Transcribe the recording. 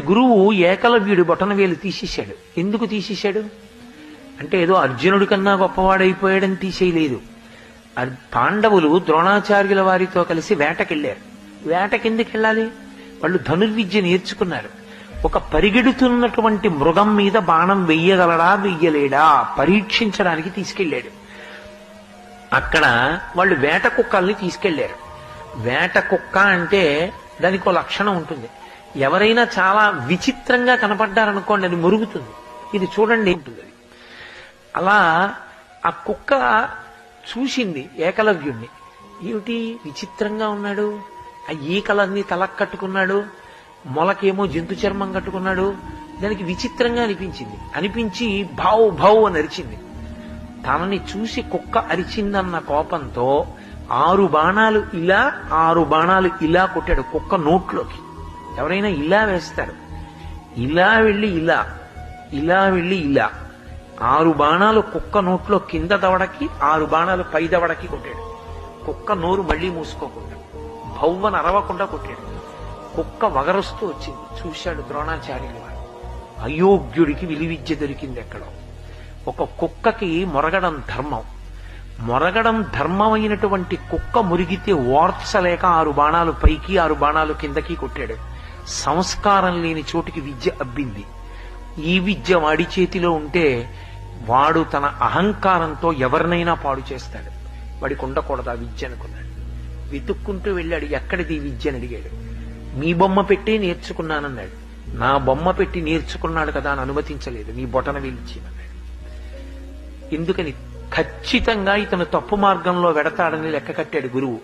గురువు ఏకలవ్యుడి బొటనవేలు తీసేశాడు. ఎందుకు తీసేశాడు అంటే ఏదో అర్జునుడి కన్నా గొప్పవాడైపోయాడని తీసేయలేదు. పాండవులు ద్రోణాచార్యుల వారితో కలిసి వేటకెళ్లారు. వేటకెందుకు వెళ్ళాలి? వాళ్ళు ధనుర్విద్య నేర్చుకున్నారు. ఒక పరిగెడుతున్నటువంటి మృగం మీద బాణం వెయ్యగలడా వెయ్యలేడా పరీక్షించడానికి తీసుకెళ్లాడు. అక్కడ వాళ్ళు వేట కుక్కల్ని తీసుకెళ్లారు. వేట కుక్క అంటే దానికి ఒక లక్షణం ఉంటుంది. ఎవరైనా చాలా విచిత్రంగా కనపడ్డారనుకోండి అది మురుగుతుంది. ఇది చూడండి ఉంటుంది. అలా ఆ కుక్క చూసింది ఏకలవ్యుణ్ణి. ఏమిటి విచిత్రంగా ఉన్నాడు, ఆ ఈకలన్నీ తలకు కట్టుకున్నాడు, మొలకేమో జంతు చర్మం కట్టుకున్నాడు. దానికి విచిత్రంగా అనిపించి భౌ భౌ అని అరిచింది. తనని చూసి కుక్క అరిచిందన్న కోపంతో 6 బాణాలు ఇలా 6 బాణాలు ఇలా కొట్టాడు కుక్క నోట్లోకి. ఎవరైనా ఇలా వేస్తారు, ఇలా వెళ్ళి ఇలా, ఇలా వెళ్ళి ఇలా. 6 బాణాలు కుక్క నోట్లో కింద దవడకి, 6 బాణాలు పై దవడకి కొట్టాడు. కుక్క నోరు మళ్లీ మూసుకోకుండా భౌవన అరవకుండా కొట్టాడు. కుక్క వగరుస్తూ వచ్చింది. చూశాడు ద్రోణాచార్యులు వారు. అయోగ్యుడికి విలువిద్య దొరికింది ఎక్కడో. ఒక కుక్కకి మొరగడం ధర్మం. మొరగడం ధర్మమైనటువంటి కుక్క మురిగితే ఓర్చలేక 6 బాణాలు పైకి 6 బాణాలు కిందకి కొట్టాడు. సంస్కారం లేని చోటికి విద్య అబ్బింది. ఈ విద్య వాడి చేతిలో ఉంటే వాడు తన అహంకారంతో ఎవరినైనా పాడు చేస్తాడు. వాడికి ఉండకూడదు ఆ విద్య అనుకున్నాడు. వెతుక్కుంటూ వెళ్ళాడు. ఎక్కడిది ఈ విద్య అని అడిగాడు. మీ బొమ్మ పెట్టి నేర్చుకున్నానన్నాడు. నా బొమ్మ పెట్టి నేర్చుకున్నాడు కదా అని అనుమతించలేదు. నీ బొటన వీల్చినన్నాడు. ఎందుకని? ఖచ్చితంగా ఇతను తప్పు మార్గంలో వెడతాడని లెక్క కట్టాడు గురువు.